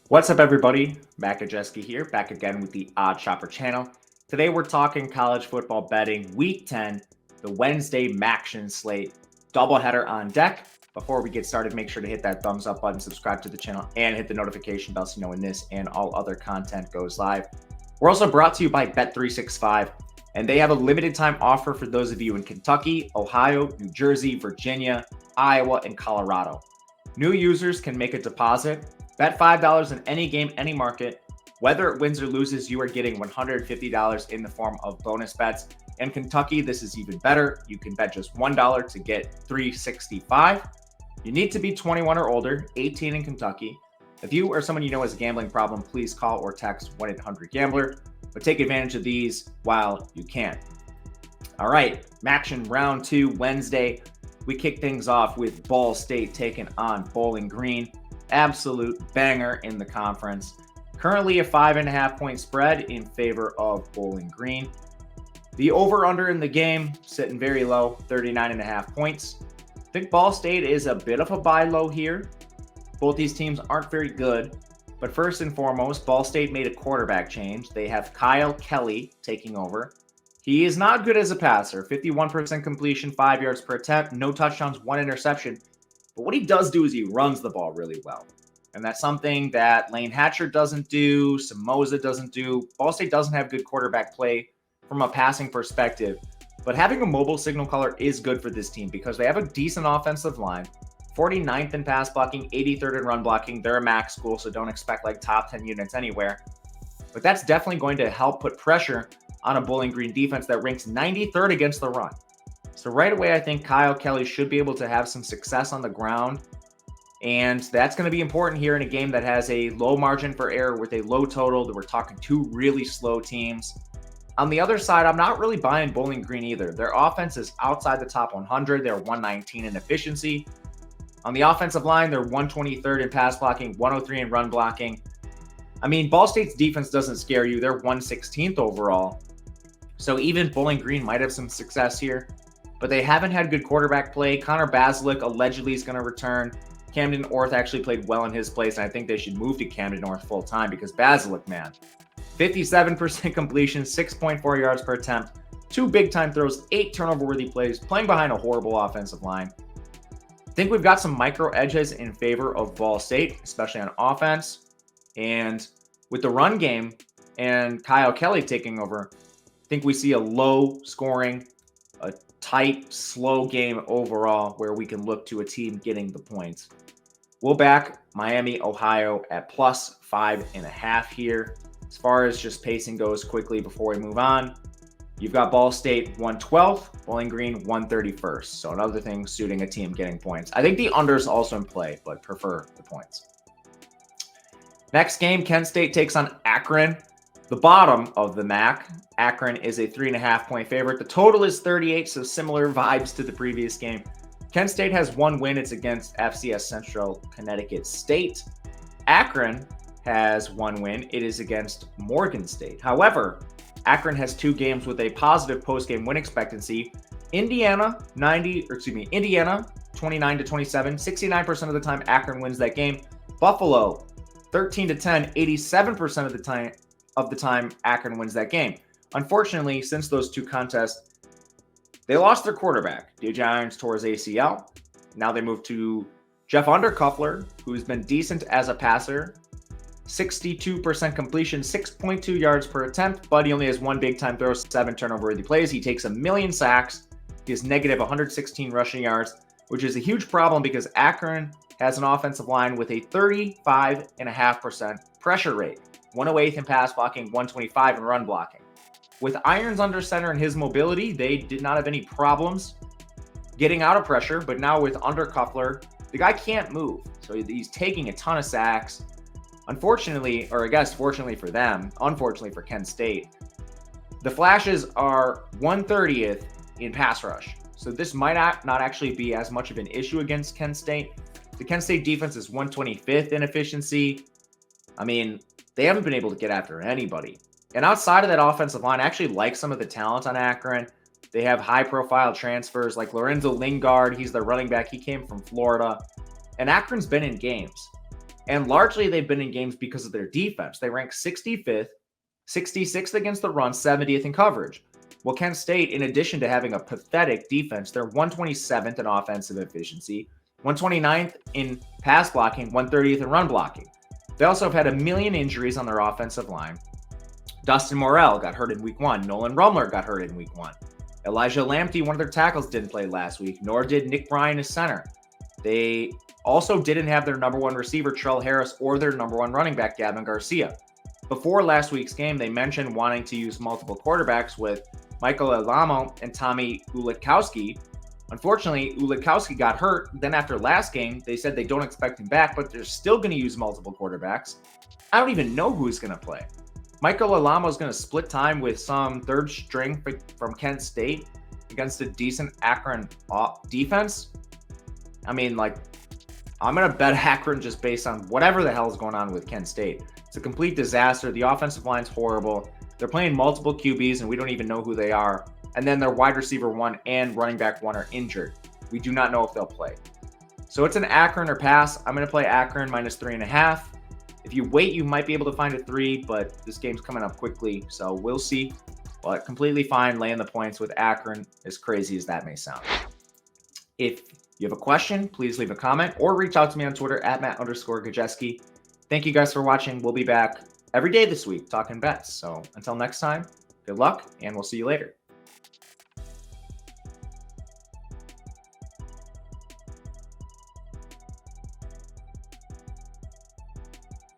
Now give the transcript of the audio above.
What's up, everybody? Matt Gajewski here, back again with the Odd Shopper channel. Today we're talking college football betting, Week 10, the Wednesday Maction slate, doubleheader on deck. Before we get started, make sure to hit that thumbs up button, subscribe to the channel, and hit the notification bell so you know when this and all other content goes live. We're also brought to you by Bet365, and they have a limited time offer for those of you in Kentucky, Ohio, New Jersey, Virginia, Iowa, and Colorado. New users can make a deposit. Bet $5 in any game, any market. Whether it wins or loses, you are getting $150 in the form of bonus bets. In Kentucky, this is even better. You can bet just $1 to get $365. You need to be 21 or older, 18 in Kentucky. If you or someone you know has a gambling problem, please call or text 1-800-GAMBLER. But take advantage of these while you can. All right, Maction round 2, Wednesday. We kick things off with Ball State taking on Bowling Green. Absolute banger in the conference. Currently a 5.5 point spread in favor of Bowling Green. The over-under in the game sitting very low, 39.5 points. I think Ball State is a bit of a buy low here. Both these teams aren't very good. But first and foremost, Ball State made a quarterback change. They have Kyle Kelly taking over. He is not good as a passer. 51% completion, 5 yards per attempt, no touchdowns, 1 interception. But what he does do is he runs the ball really well. And that's something that Lane Hatcher doesn't do, Samoza doesn't do. Ball State doesn't have good quarterback play from a passing perspective. But having a mobile signal caller is good for this team because they have a decent offensive line. 49th in pass blocking, 83rd in run blocking. They're a MAC school, so don't expect like top 10 units anywhere. But that's definitely going to help put pressure on a Bowling Green defense that ranks 93rd against the run. So right away, I think Kyle Kelly should be able to have some success on the ground. And that's going to be important here in a game that has a low margin for error with a low total. We're talking two really slow teams. On the other side, I'm not really buying Bowling Green either. Their offense is outside the top 100. They're 119 in efficiency. On the offensive line, they're 123rd in pass blocking, 103 in run blocking. I mean, Ball State's defense doesn't scare you. They're 116th overall. So even Bowling Green might have some success here. But they haven't had good quarterback play. Connor Basilick allegedly is going to return. Camden Orth actually played well in his place, and I think they should move to Camden Orth full time because Basilick, man, 57% completion, 6.4 yards per attempt, 2 big-time throws, 8 turnover-worthy plays, playing behind a horrible offensive line. I think we've got some micro edges in favor of Ball State, especially on offense. And with the run game and Kyle Kelly taking over, I think we see a low scoring, a tight, slow game overall where we can look to a team getting the points. We'll back Miami, Ohio at plus 5.5 here. As far as just pacing goes quickly before we move on, you've got Ball State 112th, Bowling Green 131st. So another thing suiting a team getting points. I think the under's also in play, but prefer the points. Next game, Kent State takes on Akron. The bottom of the MAC. Akron is a 3.5 point favorite. The total is 38, so similar vibes to the previous game. Kent State has one win. It's against FCS Central Connecticut State. Akron has one win. It is against Morgan State. However, Akron has 2 games with a positive post-game win expectancy. Indiana 29-27, 69% of the time Akron wins that game. Buffalo 13-10, 87% of the time Akron wins that game. Unfortunately, since those 2 contests, they lost their quarterback. DJ Irons tore his ACL. Now they move to Jeff Undercuffler, who's been decent as a passer. 62% completion, 6.2 yards per attempt, but he only has 1 big-time throw, 7 turnover-worthy plays. He takes 1,000,000 sacks. He has negative 116 rushing yards, which is a huge problem because Akron has an offensive line with a 35.5% pressure rate. 108th in pass blocking, 125 in run blocking. With Irons under center and his mobility, they did not have any problems getting out of pressure, but now with Undercuffler, the guy can't move. So he's taking a ton of sacks. Unfortunately, or I guess fortunately for them, unfortunately for Kent State, the Flashes are 130th in pass rush. So this might not actually be as much of an issue against Kent State. The Kent State defense is 125th in efficiency. I mean, they haven't been able to get after anybody. And outside of that offensive line, I actually like some of the talent on Akron. They have high-profile transfers like Lorenzo Lingard. He's their running back. He came from Florida. And Akron's been in games. And largely they've been in games because of their defense. They rank 65th, 66th against the run, 70th in coverage. Well, Kent State, in addition to having a pathetic defense, they're 127th in offensive efficiency, 129th in pass blocking, 130th in run blocking. They also have had a million injuries on their offensive line. Dustin Morrell got hurt in week 1. Nolan Rumler got hurt in week 1. Elijah Lamptey, one of their tackles, didn't play last week, nor did Nick Bryan, his center. They also didn't have their number one receiver, Trell Harris, or their number one running back, Gavin Garcia. Before last week's game, they mentioned wanting to use multiple quarterbacks with Michael Alamo and Tommy Ulikowski. Unfortunately, Ulikowski got hurt. Then after last game, they said they don't expect him back, but they're still going to use multiple quarterbacks. I don't even know who's going to play. Michael Alamo is going to split time with some third string from Kent State against a decent Akron defense. I mean, I'm going to bet Akron just based on whatever the hell is going on with Kent State. It's a complete disaster. The offensive line's horrible. They're playing multiple QBs, and we don't even know who they are. And then their wide receiver 1 and running back 1 are injured. We do not know if they'll play. So it's an Akron or pass. I'm going to play Akron -3.5. If you wait, you might be able to find a 3, but this game's coming up quickly, so we'll see. But completely fine laying the points with Akron, as crazy as that may sound. If you have a question, please leave a comment or reach out to me on Twitter at Matt_Gajewski. Thank you guys for watching. We'll be back every day this week talking bets. So until next time, good luck, and we'll see you later.